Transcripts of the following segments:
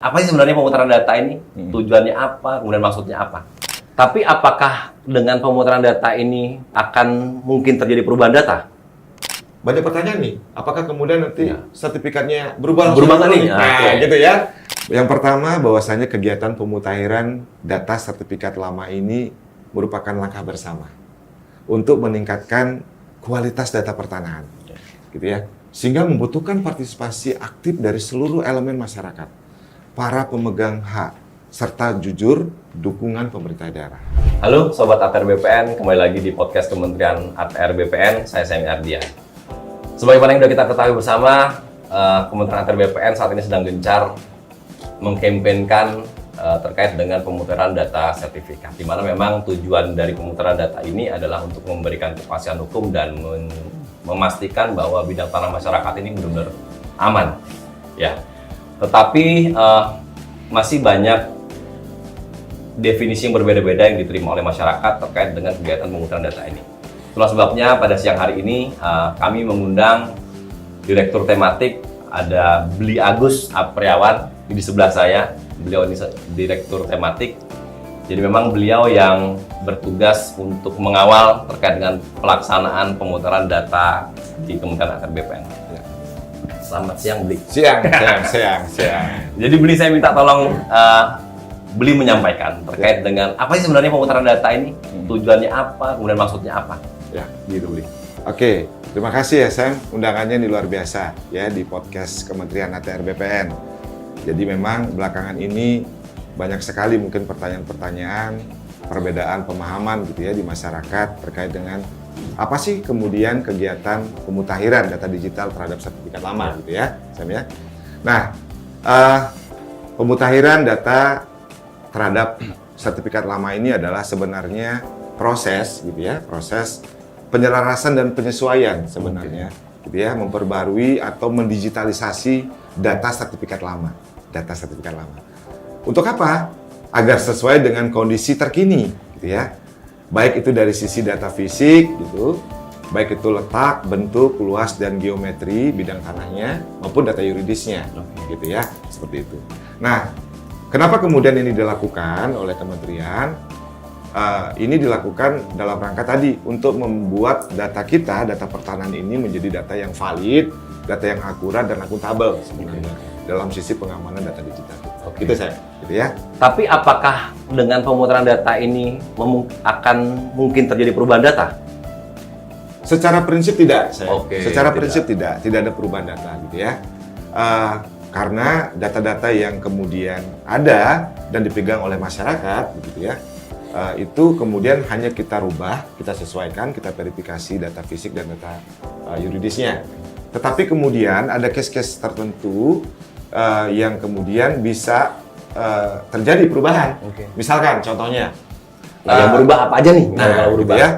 apa sih sebenarnya pemutaran data ini? Tujuannya apa? Kemudian maksudnya apa? Tapi apakah dengan pemutaran data ini akan mungkin terjadi perubahan data? Banyak pertanyaan nih, apakah kemudian nanti sertifikatnya berubah nih? Nah, gitu ya. Yang pertama, bahwasanya kegiatan pemutakhiran data sertifikat lama ini merupakan langkah bersama untuk meningkatkan kualitas data pertanahan, gitu ya. Sehingga membutuhkan partisipasi aktif dari seluruh elemen masyarakat, para pemegang hak, serta jujur dukungan pemerintah daerah. Halo Sobat ATR BPN, kembali lagi di podcast Kementerian ATR BPN, saya Semi Ardian. Sebagaimana yang sudah kita ketahui bersama, Kementerian ATR BPN saat ini sedang gencar mengkampanyekan terkait dengan pemutaran data sertifikat, di mana memang tujuan dari pemutaran data ini adalah untuk memberikan kepastian hukum dan memastikan bahwa bidang tanah masyarakat ini benar-benar aman. Ya, tetapi masih banyak definisi yang berbeda-beda yang diterima oleh masyarakat terkait dengan kegiatan pemutaran data ini. Itulah sebabnya pada siang hari ini kami mengundang Direktur Tematik, ada Bli Agus Apriawan di sebelah saya. Beliau ini Direktur Tematik. Jadi memang beliau yang bertugas untuk mengawal terkait dengan pelaksanaan pemutaran data di Kementerian ATR BPN. Selamat siang, Bli. Siang. Jadi Bli, saya minta tolong Bli menyampaikan terkait dengan apa sih sebenarnya pemutaran data ini, tujuannya apa, kemudian maksudnya apa. Ya, gitu Bli. Oke, terima kasih ya Sam, undangannya ini luar biasa ya di podcast Kementerian ATR BPN. Jadi memang belakangan ini banyak sekali mungkin pertanyaan-pertanyaan, perbedaan pemahaman gitu ya di masyarakat terkait dengan apa sih kemudian kegiatan pemutakhiran data digital terhadap sertifikat lama gitu ya, Sam ya. Nah, pemutakhiran data terhadap sertifikat lama ini adalah sebenarnya proses gitu ya, proses penyelarasan dan penyesuaian sebenarnya gitu ya, memperbarui atau mendigitalisasi data sertifikat lama. Untuk apa? Agar sesuai dengan kondisi terkini gitu ya. Baik itu dari sisi data fisik gitu, baik itu letak, bentuk, luas dan geometri bidang tanahnya maupun data yuridisnya gitu ya, seperti itu. Nah, kenapa kemudian ini dilakukan oleh kementerian? Ini dilakukan dalam rangka tadi untuk membuat data kita, data pertanahan ini menjadi data yang valid, data yang akurat dan akuntabel sebenarnya dalam sisi pengamanan data digital. Gitu saya, gitu ya. Tapi apakah dengan pemutaran data ini akan mungkin terjadi perubahan data? Secara prinsip tidak, saya. Secara tidak. prinsip tidak ada perubahan data, gitu ya. Karena data-data yang kemudian ada dan dipegang oleh masyarakat, gitu ya. Itu kemudian hanya kita rubah, kita sesuaikan, kita verifikasi data fisik dan data yuridisnya. Tetapi kemudian ada case-case tertentu yang kemudian bisa terjadi perubahan. Misalkan contohnya, yang berubah apa aja nih? Kalau berubah ya,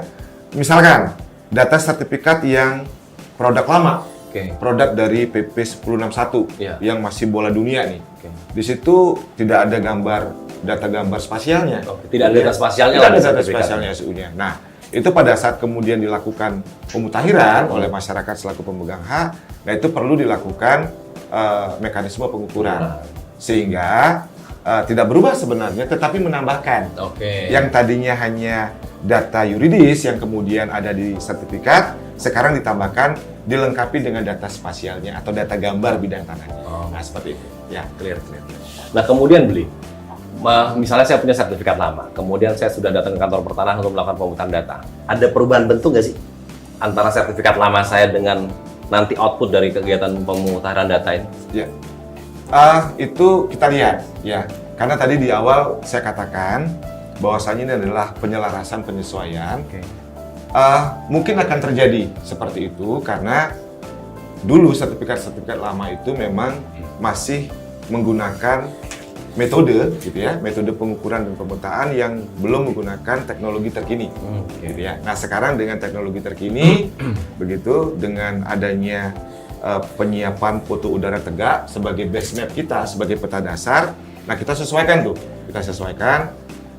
misalkan data sertifikat yang produk lama, produk dari PP 1061 yang masih bola dunia nih. Di situ tidak ada data gambar spasialnya. Tidak ada data spasialnya. Tidak ada data spasialnya SU-nya. Nah, itu pada saat kemudian dilakukan pemutakhiran oleh masyarakat selaku pemegang hak, nah itu perlu dilakukan mekanisme pengukuran sehingga tidak berubah sebenarnya, tetapi menambahkan yang tadinya hanya data yuridis yang kemudian ada di sertifikat, sekarang ditambahkan dilengkapi dengan data spasialnya atau data gambar bidang tanahnya. Nah seperti itu, ya clear. Nah kemudian Bli, misalnya saya punya sertifikat lama, kemudian saya sudah datang ke kantor pertanahan untuk melakukan pemutaran data. Ada perubahan bentuk nggak sih antara sertifikat lama saya dengan nanti output dari kegiatan pemutaran data ini? Ya, itu kita lihat ya, karena tadi di awal saya katakan bahwasanya ini adalah penyelarasan penyesuaian. Mungkin akan terjadi seperti itu karena dulu sertifikat lama itu memang masih menggunakan metode gitu ya, metode pengukuran dan pemetaan yang belum menggunakan teknologi terkini gitu ya. Nah, sekarang dengan teknologi terkini begitu, dengan adanya penyiapan foto udara tegak sebagai base map kita, sebagai peta dasar, nah kita sesuaikan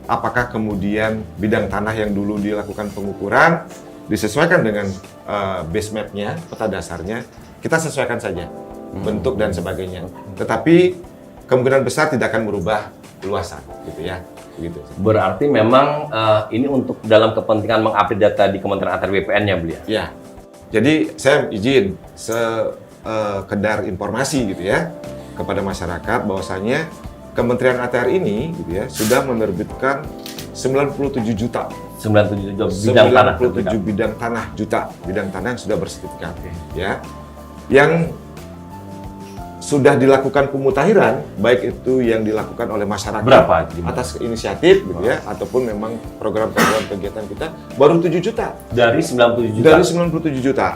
apakah kemudian bidang tanah yang dulu dilakukan pengukuran disesuaikan dengan base map-nya, peta dasarnya, kita sesuaikan saja bentuk dan sebagainya. Tetapi kemungkinan besar tidak akan merubah luasan, gitu ya. Begitu. Berarti memang ini untuk dalam kepentingan mengupdate data di Kementerian ATR BPN ya, beliau? Ya. Jadi saya izin sekedar informasi gitu ya kepada masyarakat bahwasanya Kementerian ATR ini gitu ya sudah menerbitkan 97 juta 97 bidang tanah. 97 bidang tanah juta bidang tanah yang sudah bersertifikat ya. Yang sudah dilakukan pemutakhiran, baik itu yang dilakukan oleh masyarakat Berapa? atas inisiatif gitu ya, ataupun memang program-program kegiatan kita baru 7 juta. Dari 97 juta? Dari 97 juta.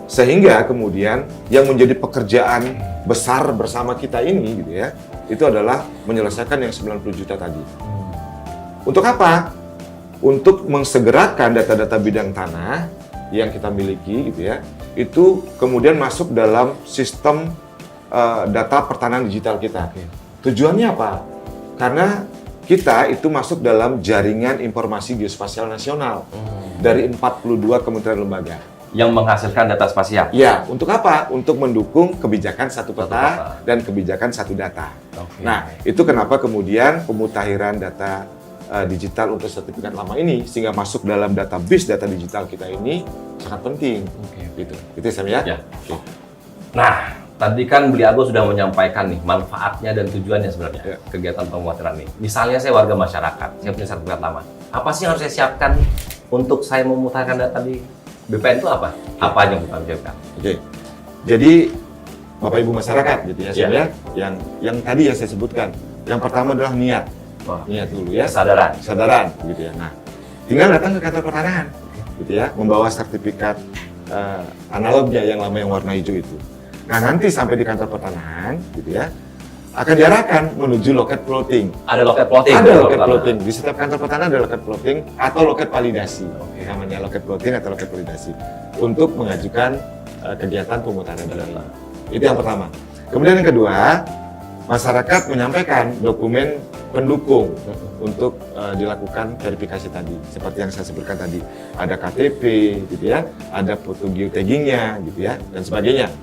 Sehingga kemudian yang menjadi pekerjaan besar bersama kita ini gitu ya, itu adalah menyelesaikan yang 90 juta tadi. Untuk apa? Untuk mensegerakan data-data bidang tanah yang kita miliki gitu ya, itu kemudian masuk dalam sistem data pertanahan digital kita. Tujuannya apa? Karena kita itu masuk dalam jaringan informasi geospasial nasional dari 42 kementerian lembaga. Yang menghasilkan data spasial? Ya, untuk apa? Untuk mendukung kebijakan satu peta dan kebijakan satu data. Nah, itu kenapa kemudian pemutakhiran data digital untuk sertifikat lama ini sehingga masuk dalam database data digital kita ini sangat penting. Gitu. Itu Sam ya? Nah, tadi kan beliau sudah menyampaikan nih manfaatnya dan tujuannya sebenarnya kegiatan pemutakhiran ini. Misalnya saya warga masyarakat, saya punya sertifikat lama. Apa sih yang harus saya siapkan untuk saya memutahirkan data di BPN itu apa? Apa aja yang kita siapkan? Jadi Bapak Ibu masyarakat gitu ya, Sam ya. Yang tadi yang saya sebutkan. Yang pertama adalah niat. Niat dulu ya. Kesadaran gitu ya. Nah, tinggal datang ke kantor pertanahan gitu ya, membawa sertifikat analognya yang lama yang warna hijau itu. Nah, nanti sampai di kantor pertanahan gitu ya, akan diarahkan menuju loket plotting. Ada loket plotting? Ada loket plotting. Di setiap kantor pertanahan ada loket plotting atau loket validasi. Namanya loket plotting atau loket validasi. Untuk mengajukan kegiatan pemutakhiran data. Itu yang pertama. Kemudian yang kedua, masyarakat menyampaikan dokumen pendukung untuk dilakukan verifikasi tadi. Seperti yang saya sebutkan tadi. Ada KTP gitu ya, ada foto geotaggingnya gitu ya, dan sebagainya.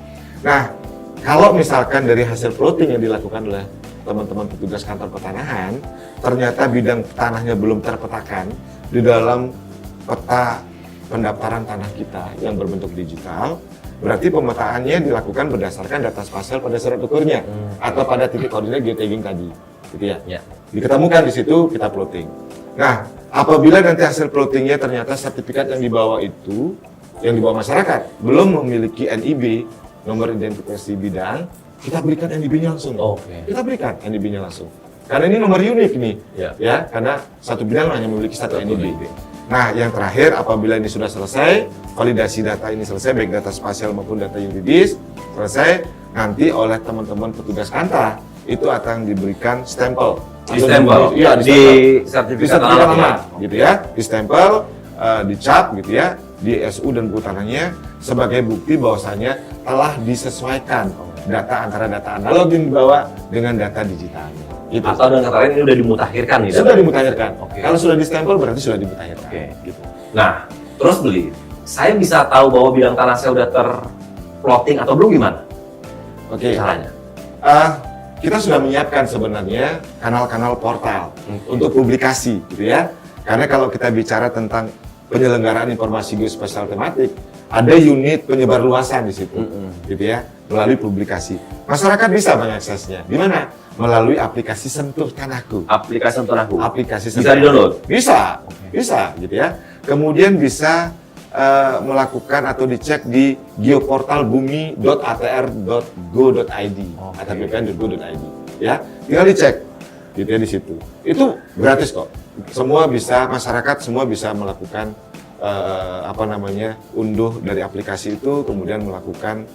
Nah, kalau misalkan dari hasil plotting yang dilakukan oleh teman-teman petugas kantor pertanahan, ternyata bidang tanahnya belum terpetakan di dalam peta pendaftaran tanah kita yang berbentuk digital, berarti pemetaannya dilakukan berdasarkan data spasial pada surat ukurnya atau pada titik koordinat geotagging tadi, gitu ya. Diketemukan di situ, kita plotting. Nah, apabila nanti hasil plottingnya ternyata sertifikat yang dibawa itu, yang dibawa masyarakat, belum memiliki NIB, nomor identifikasi bidang, kita berikan NIB-nya langsung. Kita berikan NIB-nya langsung. Karena ini nomor unik nih, ya, karena satu bidang hanya memiliki satu NIB. Nah, yang terakhir, apabila ini sudah selesai, validasi data ini selesai, baik data spasial maupun data yuridis, selesai, nanti oleh teman-teman petugas kantor, itu akan diberikan stempel. Di sertifikat lama, gitu ya, di stempel, dicap, gitu ya, di SU dan buku tanahnya sebagai bukti bahwasanya telah disesuaikan data antara data analog yang dibawa dengan data digitalnya. Gitu. Atau dengan kata lain ini sudah dimutakhirkan nih? Sudah dimutakhirkan. Kalau sudah di stempel berarti sudah dimutakhirkan. Gitu. Nah, terus saya bisa tahu bahwa bidang tanah saya sudah terplotting atau belum gimana? Caranya? Kita sudah menyiapkan sebenarnya kanal-kanal portal untuk publikasi, gitu ya. Karena kalau kita bicara tentang penyelenggaraan informasi geospasial tematik, ada unit penyebar luasan di situ, gitu ya, melalui publikasi. Masyarakat bisa mengaksesnya. Di mana? Melalui aplikasi Sentuh Tanahku. Aplikasi Sentuh Tanahku. Bisa di-download? Bisa, gitu ya. Kemudian bisa melakukan atau dicek di geoportalbumi.atr.go.id, atrbpn.go.id, ya. Tinggal dicek, gitu ya di situ. Itu gratis kok. Semua bisa, masyarakat semua bisa melakukan unduh dari aplikasi itu, kemudian melakukan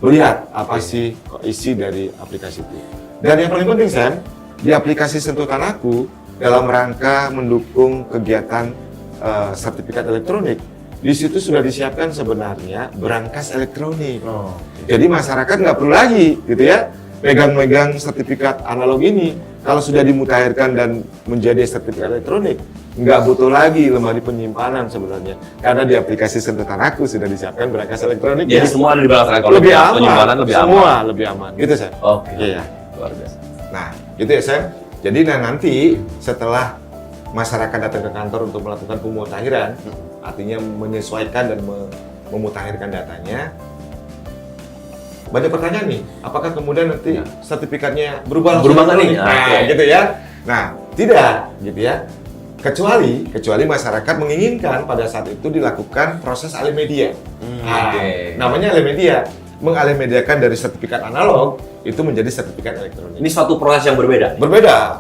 melihat apa sih isi dari aplikasi itu. Dan yang paling penting, Sam, di aplikasi Sentuh Tanahku dalam rangka mendukung kegiatan sertifikat elektronik, di situ sudah disiapkan sebenarnya berangkas elektronik. Jadi masyarakat nggak perlu lagi, gitu ya, megang-megang sertifikat analog ini. Kalau sudah dimutakhirkan dan menjadi sertifikat elektronik, nggak butuh lagi lemari penyimpanan sebenarnya. Karena di aplikasi Sentuh Tanahku sudah disiapkan berangkas elektronik. Jadi semua ada di belakang. Lebih aman. Semua lebih aman. Gitu, Sam. Oke. Iya. Luar biasa. Nah, gitu ya Sam. Jadi nanti setelah masyarakat datang ke kantor untuk melakukan pemutahiran, artinya menyesuaikan dan memutakhirkan datanya, banyak pertanyaan nih, apakah kemudian nanti sertifikatnya berubah Berubah nih? Nah, gitu ya. Nah, tidak, gitu ya. Kecuali masyarakat menginginkan pada saat itu dilakukan proses alih media. Namanya alih media, mengalih mediakan dari sertifikat analog itu menjadi sertifikat elektronik. Ini suatu proses yang berbeda.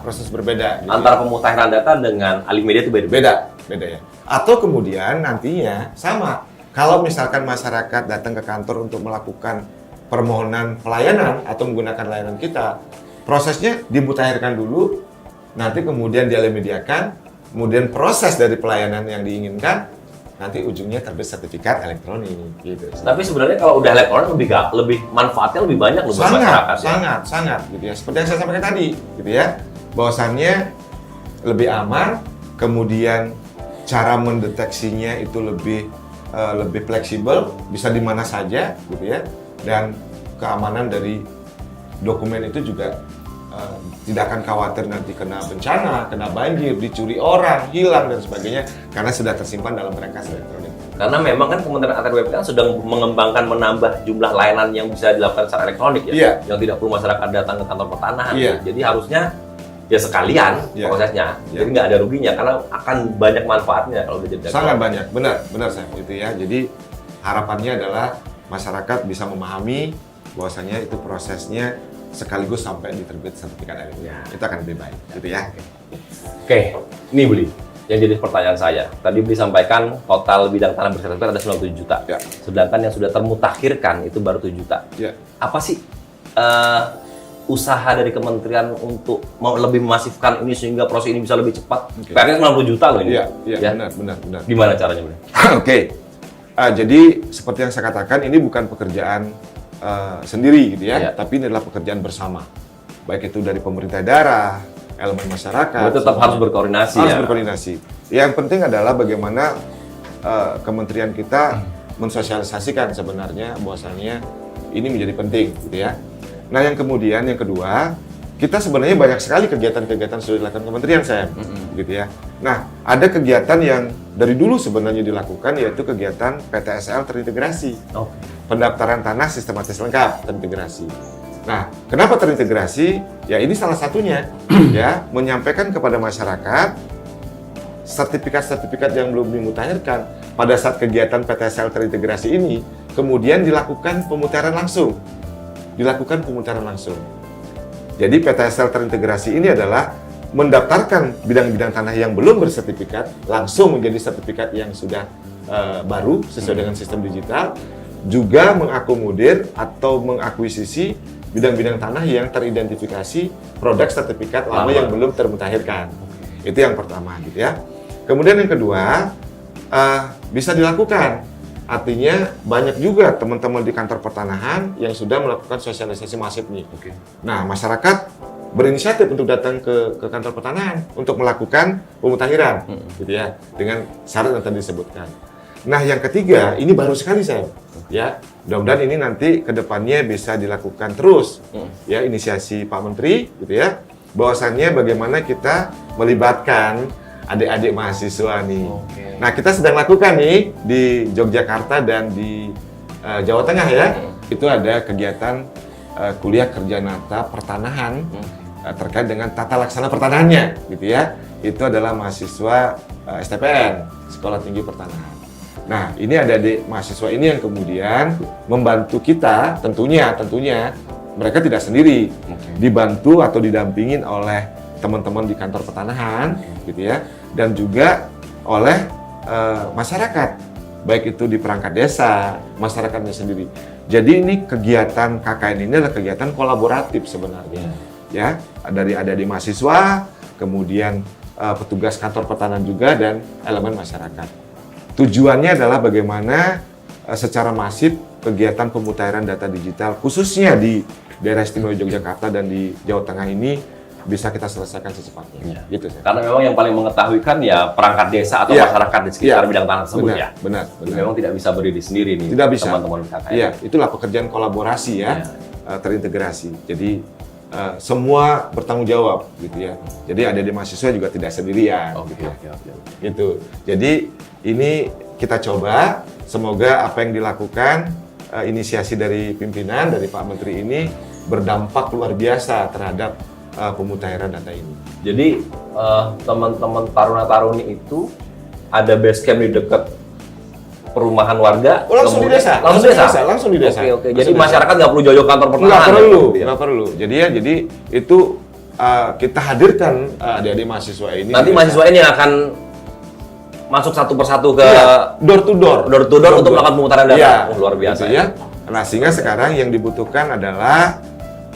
Proses berbeda. Gitu Antara pemutakhiran data dengan alih media itu beda. Beda ya. Atau kemudian nantinya sama, kalau misalkan masyarakat datang ke kantor untuk melakukan permohonan pelayanan atau menggunakan layanan kita, prosesnya dimutakhirkan dulu, nanti kemudian dialih mediakan, kemudian proses dari pelayanan yang diinginkan, nanti ujungnya terbit sertifikat elektronik gitu. Tapi sebenarnya kalau udah elektronik lebih manfaatnya lebih banyak loh buat masyarakat. Sangat gitu ya. Seperti yang saya sampaikan tadi, gitu ya. Bahwasannya lebih aman, kemudian cara mendeteksinya itu lebih fleksibel, bisa di mana saja gitu ya. Dan keamanan dari dokumen itu juga tidak akan khawatir nanti kena bencana, kena banjir, dicuri orang, hilang dan sebagainya karena sudah tersimpan dalam berangkas elektronik. Karena memang kan Kementerian ATR BPN sedang mengembangkan menambah jumlah layanan yang bisa dilakukan secara elektronik ya, Iya. yang tidak perlu masyarakat datang ke kantor pertanahan. Iya. Jadi harusnya ya sekalian prosesnya, jadi nggak ada ruginya karena akan banyak manfaatnya kalau udah jadi sangat banyak, benar saya itu ya. Jadi harapannya adalah masyarakat bisa memahami bahwasanya itu prosesnya sekaligus sampai diterbit sertifikat elektronik. Itu akan lebih baik, gitu ya. Oke, ini Beli. Yang jadi pertanyaan saya, tadi Beli sampaikan total bidang tanah bersertifikat ada 97 juta. Ya. Sedangkan yang sudah termutakhirkan itu baru 7 juta. Ya. Apa sih usaha dari kementerian untuk mau lebih memasifkan ini sehingga proses ini bisa lebih cepat? PR-nya 90 juta loh ini. Iya, benar. Gimana caranya, Beli? Oke. Jadi seperti yang saya katakan, ini bukan pekerjaan sendiri gitu ya, tapi ini adalah pekerjaan bersama. Baik itu dari pemerintah daerah, elemen masyarakat. Tapi tetap harus berkoordinasi Harus berkoordinasi. Yang penting adalah bagaimana kementerian kita mensosialisasikan sebenarnya bahwasannya ini menjadi penting gitu ya. Nah, yang kedua, kita sebenarnya banyak sekali kegiatan-kegiatan sudah dilakukan kementerian saya, gitu ya. Nah, ada kegiatan yang dari dulu sebenarnya dilakukan yaitu kegiatan PTSL terintegrasi. Pendaftaran tanah sistematis lengkap terintegrasi. Nah, kenapa terintegrasi? Ya ini salah satunya ya, menyampaikan kepada masyarakat sertifikat-sertifikat yang belum dimutakhirkan pada saat kegiatan PTSL terintegrasi ini kemudian dilakukan pemutahiran langsung. Jadi PTSL terintegrasi ini adalah mendaftarkan bidang-bidang tanah yang belum bersertifikat langsung menjadi sertifikat yang sudah baru sesuai dengan sistem digital, juga mengakomodir atau mengakuisisi bidang-bidang tanah yang teridentifikasi produk sertifikat lama yang belum termutakhirkan. Itu yang pertama gitu ya. Kemudian yang kedua, bisa dilakukan. Artinya banyak juga teman-teman di kantor pertanahan yang sudah melakukan sosialisasi masif nih. Nah, masyarakat berinisiatif untuk datang ke kantor pertanahan untuk melakukan pemutakhiran gitu ya, dengan syarat yang tadi disebutkan. Nah, yang ketiga, ini baru sekali saya, ya. Mudah-mudahan ini nanti ke depannya bisa dilakukan terus, ya, inisiasi Pak Menteri, gitu ya. Bahwasannya bagaimana kita melibatkan adik-adik mahasiswa nih. Nah, kita sedang lakukan nih di Yogyakarta dan di Jawa Tengah ya. Itu ada kegiatan kuliah kerja nyata pertanahan terkait dengan tata laksana pertanahannya, gitu ya. Itu adalah mahasiswa STPN, Sekolah Tinggi Pertanahan. Nah, ini ada adik mahasiswa ini yang kemudian membantu kita, tentunya mereka tidak sendiri, dibantu atau didampingin oleh teman-teman di kantor pertanahan, gitu ya, dan juga oleh masyarakat, baik itu di perangkat desa, masyarakatnya sendiri. Jadi ini kegiatan KKN ini adalah kegiatan kolaboratif sebenarnya, ya, dari adik-adik mahasiswa, kemudian petugas kantor pertanahan juga dan elemen masyarakat. Tujuannya adalah bagaimana secara masif kegiatan pemutakhiran data digital khususnya di daerah istimewa Yogyakarta dan di Jawa Tengah ini bisa kita selesaikan secepatnya. Gitu, karena memang yang paling mengetahui kan ya perangkat desa atau masyarakat di sekitar bidang tanah tersebut. Benar. Memang tidak bisa berdiri sendiri nih. Tidak bisa. Teman-teman KKN. Iya, itulah pekerjaan kolaborasi ya, terintegrasi. Jadi semua bertanggung jawab gitu ya. Jadi adik-adik mahasiswa juga tidak sendirian gitu ya. Gitu. Jadi ini kita coba, semoga apa yang dilakukan inisiasi dari pimpinan dari Pak Menteri ini berdampak luar biasa terhadap pemutahiran data ini. Jadi teman-teman taruna-taruni itu ada base camp di dekat perumahan warga, Langsung di desa. Langsung di desa. Oke. Jadi masyarakat nggak perlu jauh kantor pertahanan. Nggak perlu. Jadi itu kita hadirkan adik-adik mahasiswa ini. Nanti mahasiswa ini akan masuk satu persatu ke door to door untuk melakukan pemutaran data. Ya, luar biasa gitu ya. Nah, sehingga sekarang yang dibutuhkan adalah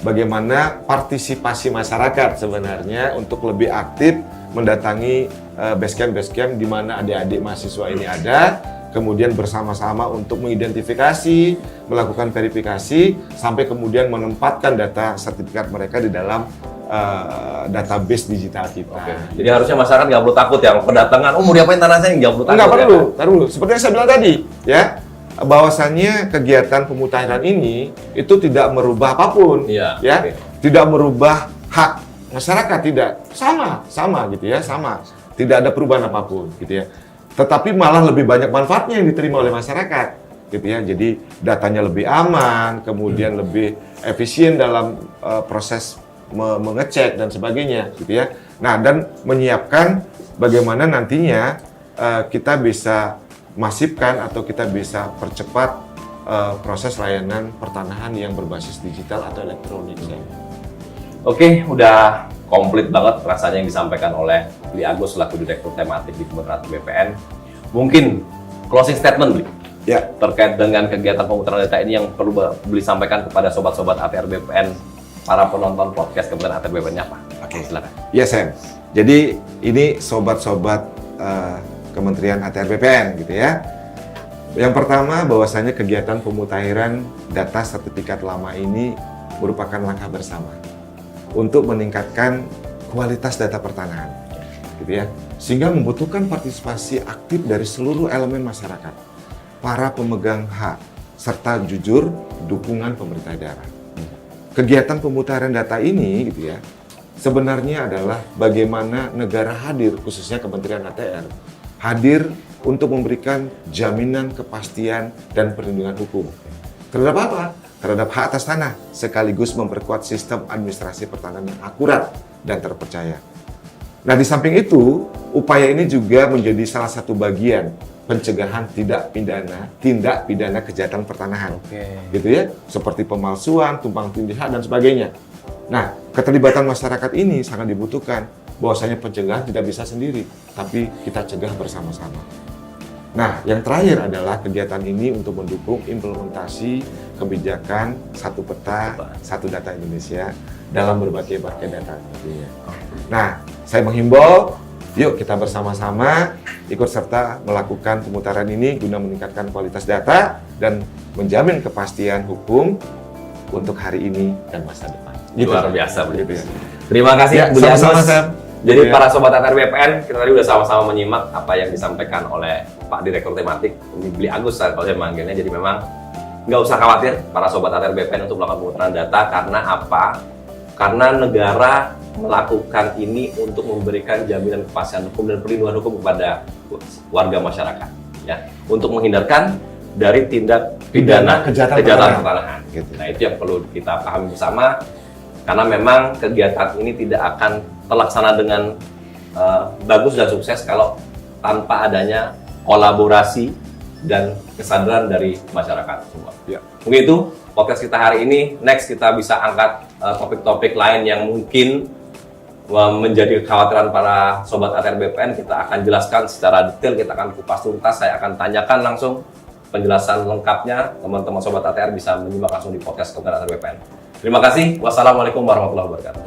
bagaimana partisipasi masyarakat sebenarnya untuk lebih aktif mendatangi base camp di mana adik-adik mahasiswa ini ada. Kemudian bersama-sama untuk mengidentifikasi, melakukan verifikasi, sampai kemudian menempatkan data sertifikat mereka di dalam database digital kita. Oke. Jadi harusnya masyarakat nggak perlu takut ya, kedatangan, mau diapain tanah saya, nggak perlu takut. Nggak perlu. Seperti yang saya bilang tadi, ya, bahwasannya kegiatan pemutahiran ini itu tidak merubah apapun, ya, tidak merubah hak masyarakat, tidak, sama gitu ya, sama, tidak ada perubahan apapun, gitu ya. Tetapi malah lebih banyak manfaatnya yang diterima oleh masyarakat, gitu ya. Jadi datanya lebih aman, kemudian lebih efisien dalam proses mengecek dan sebagainya, gitu ya. Nah, dan menyiapkan bagaimana nantinya kita bisa masifkan atau kita bisa percepat proses layanan pertanahan yang berbasis digital atau elektronik. Oke, udah komplit banget rasanya yang disampaikan oleh Bli Agus selaku Direktur Tematik di Kementerian BPN. Mungkin closing statement, Bli, ya, terkait dengan kegiatan pemutaran data ini yang perlu Bli sampaikan kepada sobat-sobat ATR BPN, para penonton podcast Kementerian ATR BPN apa? Oke, silakan. Ya, Sam. Jadi ini sobat-sobat Kementerian ATR BPN gitu ya. Yang pertama, bahwasanya kegiatan pemutahiran data sertifikat lama ini merupakan langkah bersama untuk meningkatkan kualitas data pertanahan, gitu ya. Sehingga membutuhkan partisipasi aktif dari seluruh elemen masyarakat, para pemegang hak, serta jujur dukungan pemerintah daerah. Kegiatan pemutahiran data ini, gitu ya, sebenarnya adalah bagaimana negara hadir, khususnya Kementerian ATR, hadir untuk memberikan jaminan kepastian dan perlindungan hukum. Terhadap apa? Terhadap hak atas tanah, sekaligus memperkuat sistem administrasi pertanahan yang akurat dan terpercaya. Nah, di samping itu, upaya ini juga menjadi salah satu bagian pencegahan tindak pidana kejahatan pertanahan. Gitu ya, seperti pemalsuan, tumpang tindih hak, dan sebagainya. Nah, keterlibatan masyarakat ini sangat dibutuhkan, bahwasanya pencegahan tidak bisa sendiri, tapi kita cegah bersama-sama. Nah, yang terakhir adalah kegiatan ini untuk mendukung implementasi kebijakan satu peta, satu data Indonesia dalam berbagai data tentunya. Nah, saya menghimbau, yuk kita bersama-sama ikut serta melakukan pemutaran ini guna meningkatkan kualitas data dan menjamin kepastian hukum untuk hari ini dan masa depan. Luar biasa, gitu ya. Terima kasih, Bu sama-sama, Agus. Sam. Jadi para sobat ATR BPN, kita tadi udah sama-sama menyimak apa yang disampaikan oleh Pak Direktur Tematik, ini Bli Agus kalau saya manggilnya. Jadi memang nggak usah khawatir para sobat ATR BPN untuk melakukan pemutaran data. Karena apa? Karena negara melakukan ini untuk memberikan jaminan kepastian hukum dan perlindungan hukum kepada warga masyarakat, ya, untuk menghindarkan dari tindak pidana kejahatan pertanahan. Gitu. Nah, itu yang perlu kita pahami bersama. Karena memang kegiatan ini tidak akan terlaksana dengan bagus dan sukses kalau tanpa adanya kolaborasi dan kesadaran dari masyarakat semua. Ya. Mungkin itu podcast kita hari ini. Next kita bisa angkat topik-topik lain yang mungkin menjadi kekhawatiran para sobat ATR BPN. Kita akan jelaskan secara detail, kita akan kupas tuntas. Saya akan tanyakan langsung penjelasan lengkapnya. Teman-teman sobat ATR bisa menyimak langsung di podcast Kementerian ATR BPN. Terima kasih. Wassalamualaikum warahmatullahi wabarakatuh.